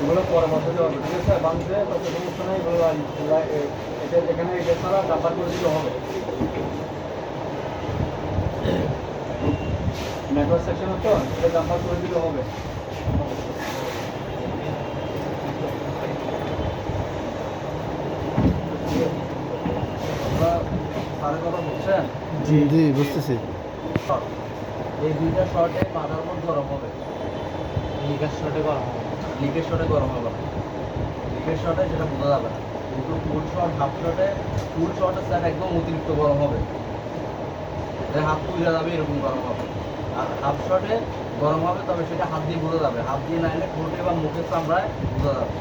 এগুলো পরে বছর হবে, ঠিক আছে? বাঁধতে তত সমস্যা নেই, এগুলো এটা যেখানে এটা ছাড়া ডাম্পার করে দিতে হবে। নেটওয়ার্ক সেকশনে তো এটা ডাম্পার করে দিতে হবে। সারের কথা বলছেন? জি জি বুঝতেছি। এই দুইটা শর্টে বাঁধার পর গরম হবে। লিকের শটে গরম হবে। লিকের শটে গরম হবে না, লিকের শটে যেটা বোঝা যাবে না, কিন্তু ফুল শট হাফ শটে, ফুল শটের স্যার একদম অতিরিক্ত গরম হবে, হাত তুলে যাবে এরকম গরম হবে। আর হাফ শটে গরম হবে, তবে সেটা হাত দিয়ে বোঝা যাবে, হাত দিয়ে নাইলে ঠোঁটে বা মুখের চামড়ায় বোঝা যাবে,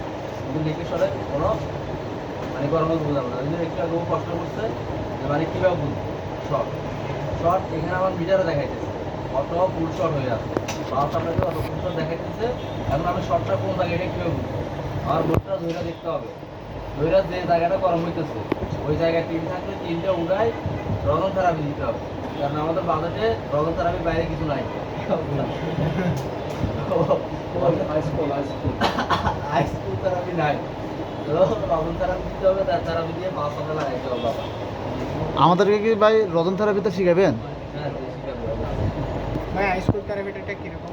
কিন্তু লিকের শটে কোনো মানে গরম হবে বোঝা যাবে না। ওই জন্য একটু আগে কষ্ট করছে যে মানে কীভাবে বুঝবো শট। শট এখানে আমার মিটারে দেখাইতেছে অত ফুল শট হয়ে আছে, বাস আপনাকে অত ফুল শট দেখাইতেছে। এখন আমি শটটা কোন জায়গায় এটা কীভাবে বুঝবো? আমার বোর্ডটা ধৈরা দেখতে হবে, ধৈরা যে জায়গাটা গরম হইতেছে ওই জায়গায় টিন থাকলে টিনটা উড়াই রগন থেরাপি দিতে হবে, কারণ আমাদের বাজেটে রগন থেরাপির বাইরে কিছু নাই। হাইস্কুল থেরাপি নাই, রগন থেরাপি দিতে হবে, তার থেরাপি দিয়ে বাস আমরা লাগাইতে হবে বাবা। আমাদেরকে কি ভাই রতন থেরাপিতে শিখাবেন? হ্যাঁ শিখাবো। ভাই হাই স্কুল থেরাপিটা কিরকম?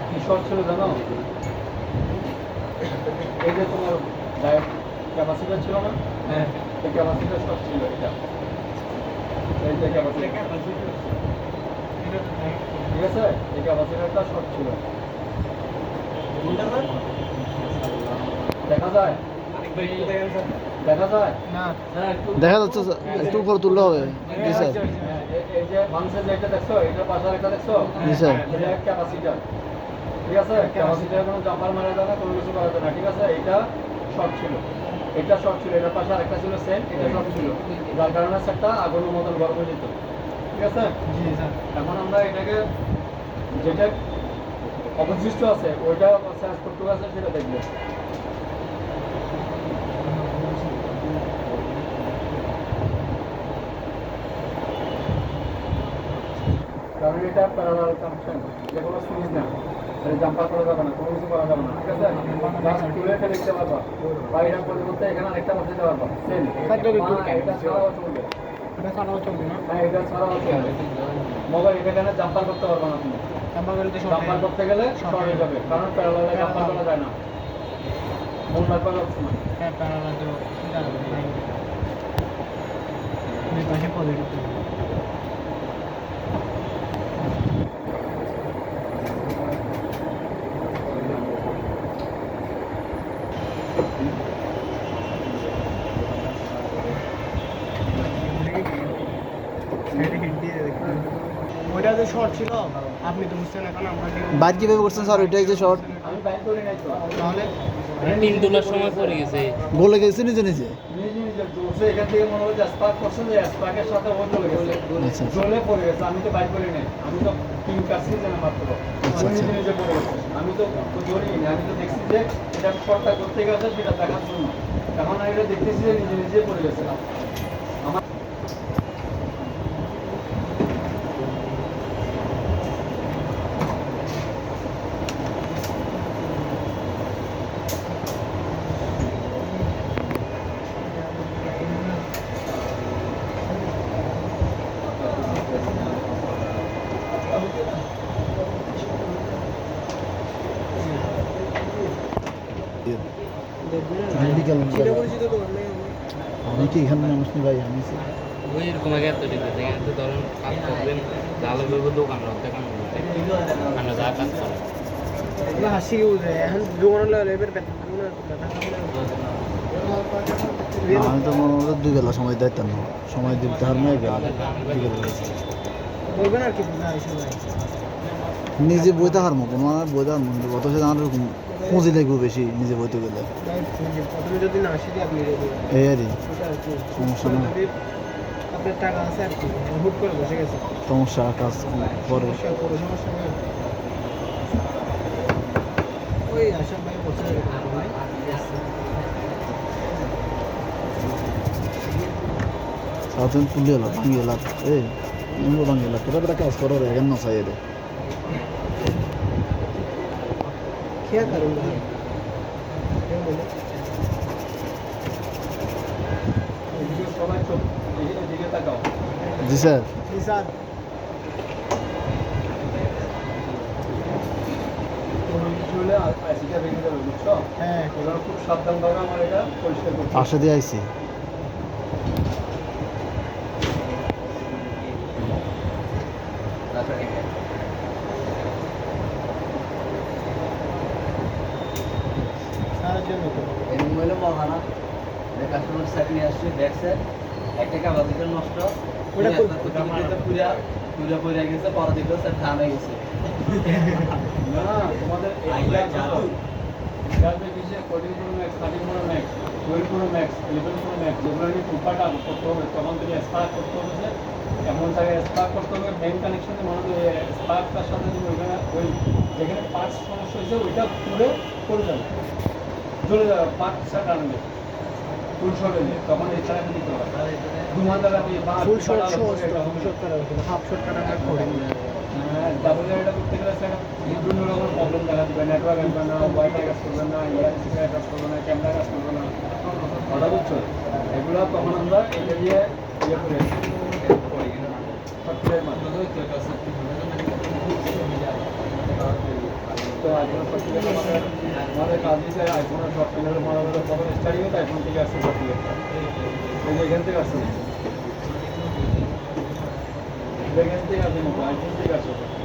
কি শর্ট ছিল জানো? এই যে তোমার ক্যাপাসিটার ছিল না, হ্যাঁ এই ক্যাপাসিটার শর্ট ছিল, এটা এই যে ক্যাপাসিটার, ঠিক আছে? এই ক্যাপাসিটারটা শর্ট ছিল, দেখা যায়? দেখা যায় না হ্যাঁ একটু দেখা যাচ্ছে স্যার, একটু উপরে তুললে হবে। জি স্যার। এই যে মানুষের যেটা দেখছো, এটা পাশার একটা দেখছো, জি স্যার। এটা ক্যাপাসিটার, ঠিক আছে? ক্যাপাসিটার কোনো জাম্পার মারা যায় না, কোনো কিছু করা যায় না, ঠিক আছে? এটা শর্ট ছিল, এটা শর্ট ছিল, এটা পাশে আরেকটা ছিল সেম, এটা শর্ট ছিল, যার কারণে সেটটা আগুনের মতন গরম হয়ে যেত, ঠিক আছে? জি স্যার। এখন আমরা এটাকে যেটা অবশিষ্ট আছে ওইটা চেঞ্জ করতে আছে সেটা দেখবো। কারণ এটা প্যারালাল কানেকশন, যেগুলো সিরিজ না, জাম্পার করা যাবে না, কোনো কিছু করা যাবে না, ঠিক আছে? জাস্ট তুলে ফেলে দিতে পারবা, বা এটা পরিবর্তে এখানে আরেকটা বসাতে পারবা, সেম এটা ছাড়াও চলবে। এটা ছাড়াও চলবে না? হ্যাঁ এটা ছাড়াও চলবে, মোবাইল এখানে জাম্পার করতে পারবা না তুমি, জাম্পার করতে গেলে শর্ট হয়ে যাবে, কারণ প্যারালালে জাম্পার করা যায় না, মন রাখবার অপশন না। হ্যাঁ প্যারালাল তো দুই পাশে পজিটিভ। ওইটা যে শর্ট ছিল আপনি তো বুঝছেন, এখন আমরা বাইর কিভাবে করছেন স্যার? ওইটাই যে শর্ট আমি বাইক করি নাই তো, তাহলে টিন তোলার সময় পড়ে গেছে। গলে গেছে নিজে নিজে। নিজে নিজে জ্বলছে, এখান থেকে মনে হলো যে স্পার্ক করছে, যে স্পার্কের সাথে ও জ্বলে গেছে, আচ্ছা। জ্বলে পড়ে গেছে। আমি তো বাইক করি নাই, আমি তো তিন কাছে জানা মাত্র, আচ্ছা, নিজে নিজে পড়ে গেছে। আমি তো ধরিনি, আমি তো দেখছি যে এটা শর্টটা করতে গেছে সেটা দেখার জন্য, এখন আমি এটা দেখতেছি যে নিজে নিজে পড়ে গেছে। আমার আমি কি এখানে মানুষ নি ভাই, আমি ওই এরকম আগে এত ঠিক আছে, এখানে তো ধরেন কাজ করবেন, ভালো করবো দোকান রাখতে কাম করতে, আমরা যা কাজ করেন এগুলো হাসি কি বুঝে এখন জোগানো লেভেল বেতন আমি তো মনে হয় 2 বেলা সময় দিতাম না, সময় দিতে হার নাই বেলা 2 বেলা বলবেন আর কি বুঝা হয়েছে ভাই। নিজে বইতে হার মতো না, বইতে হার মতো কত সে আমার পুঁজি লাগবে বেশি নিজে বইতে গেলে, প্রথমে যদি না আসি আপনি এই আর কি সেটা আর কি সমস্যা না। আপনার টাকা আছে আর কি, হুট করে বসে গেছে সমস্যা কাজ পরে পুরো সমস্যা নেই। ওই আশা ভাই বসে সাথে তুলে এলো ভাঙিয়ে এলাম এই আমি বললাম গেলা তোরা বেটা কাজ করো রে কেন চাই রে খেয়ে কারণ সবাই চোখ দিকে তাকাও। জি স্যার স্যার চলে আইসিটা ভেঙে যাবে বুঝছো? হ্যাঁ এবার খুব সাবধানভাবে আমার এটা পরিষ্কার করতে হবে। পাশে দিয়ে আইছি স্যারের জন্য তো এই মোবাইলে মজা না, যে কাস্টমার সেট নিয়ে আসছে দেখছে একটা ক্যাপাসিটার নষ্ট ওটা পুরা পুরা পড়ে গেছে, পরে দেখলো স্যার ধান হয়ে গেছে। না তোমাদের যাদের বিষয়ে 14 pro max 13 pro max 12 pro max 11 pro max যেগুলো নিয়ে টুপাটা করতে হবে, তখন থেকে স্পার্ক করতে হবে, যে এমন জায়গায় স্পার্ক করতে হবে মেইন কানেকশনে, মনে হয় স্পার্কটার সাথে যদি ওইখানে ওই যেখানে পার্টস সমস্যা হয়েছে ওইটা খুলে পড়ে যাবে, চলে যাবে পার্টসটা টানবে ফুল শট হয়ে যায়, তখন এই ছাড়া দিতে হবে দুমান দ্বারা ফুল শট করা হতো হাফ শট কাটা করে ডাবল এটা করতে গেলে সেটা বিভিন্ন রকম প্রবলেম দেখা দিবে, নেটওয়ার্ক আসবে না, ওয়াইফাই কাজ করবে না, ইলেকট্রিসিটি কাজ করবে না, ক্যামেরা কাজ করবে না, কথা বুঝছো? এগুলো তখন আমরা এটা দিয়ে ইয়ে করে সফটওয়্যার মাধ্যমে তো আইফোনের সফটওয়্যার আমাদের কাজ দিচ্ছে, আইফোনের সফটওয়্যার মারামারি কখন স্টার্টিং হতো, আইফোন থেকে আসছে সফটওয়্যারটা, এই যে এখান থেকে আসছে, এখান থেকে আসে না, আইফোন থেকে আসছে সফটওয়্যার।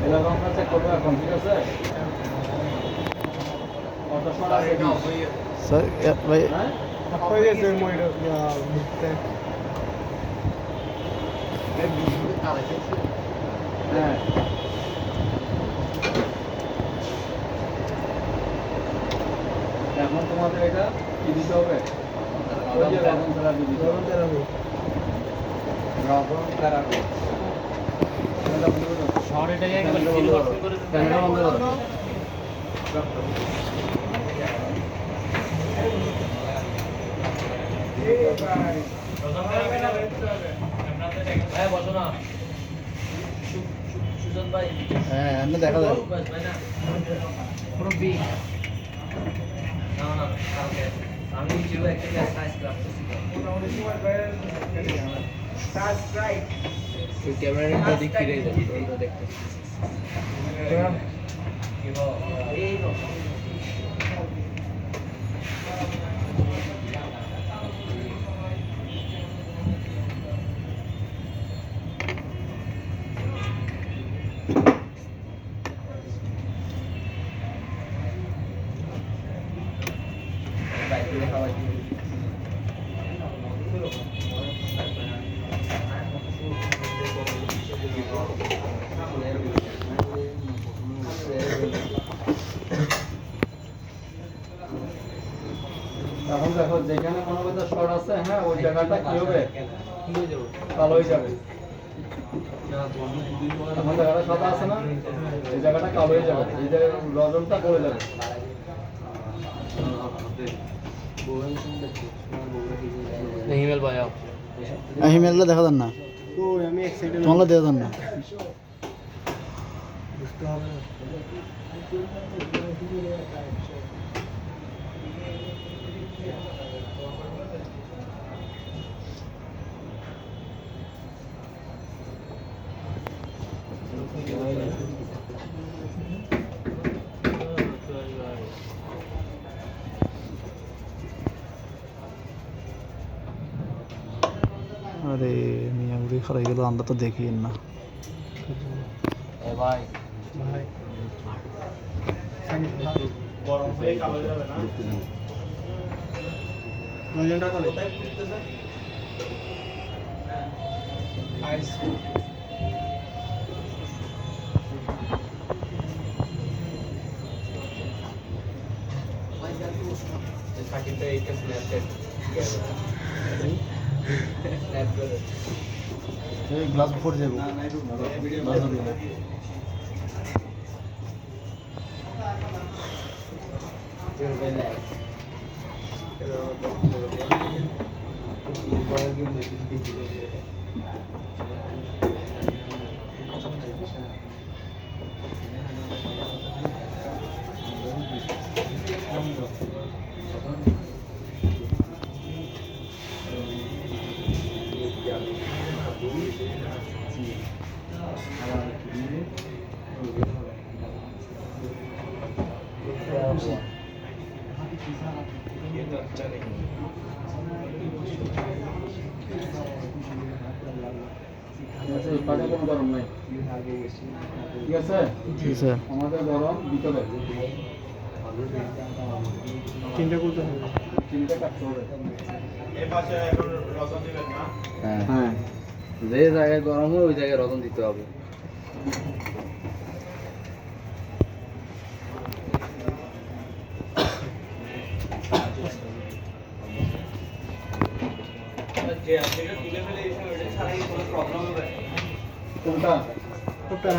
এরকম আমরা চেক করবো এখন, ঠিক আছে? কত শট আছে স্যার ভাই হ্যাঁ হয়ে গেছে মইটা বুঝতে হ্যাঁ এখন তোমাদের এটা কি দিতে হবে? ওই যে রকম তারা দিয়ে দিতে হবে। রকম তারা শহরেটাকে একবার সিল বক্সিং করে দিতে ক্যামেরা বন্ধ করো। হ্যাঁ বসো না সুজন ভাই হ্যাঁ এমনি দেখা যায় ভাই না মুরব্বি না না কালকে আমি জিও একটা গ্যাস সাইজ করতেছি তুই ক্যামেরাটা দিক ফিরে যাবি তোরা দেখতে এই এখন দেখো যেখানে মনে করতে শর্ট আছে, হ্যাঁ ওই জায়গাটা কি হবে? কালো হয়ে যাবে। এখন জায়গাটা সাদা আছে না, এই জায়গাটা কালো হয়ে যাবে, এই জায়গায় রজনটা পড়ে যাবে। হিমেল ভাই আও হিমেলটা দেখা যান না তো আমি এক সাইডে তোমার দেখা যান না বুঝতে হবে না আরে মিয়া উড়ি খারাই গেল আমরা তো দেখি না এ ভাই ভাই গরম হয়ে কালো যাবে না ওজনটা কত আইস সাকিবটা এইটা স্ন্যাপচ্যাট স্ন্যাপ করে এই গ্লাস পড়ে যাবো ये तो अच्छा नहीं পানি কোনো গরম নাই ঠিক আছে জি স্যার আমাদের গরম ভিতরে তিনটা করতে হবে চিনতে কাটতে হবে এই পাশে এখন রসন দিবেন না হ্যাঁ যে জায়গায় গরম হয় ওই জায়গায় রতন দিতে হবে যে আপনি তুলে ফেলে এই সময়টা ছাড়া কি কোনো প্রবলেম হবে কোনটা টুকটা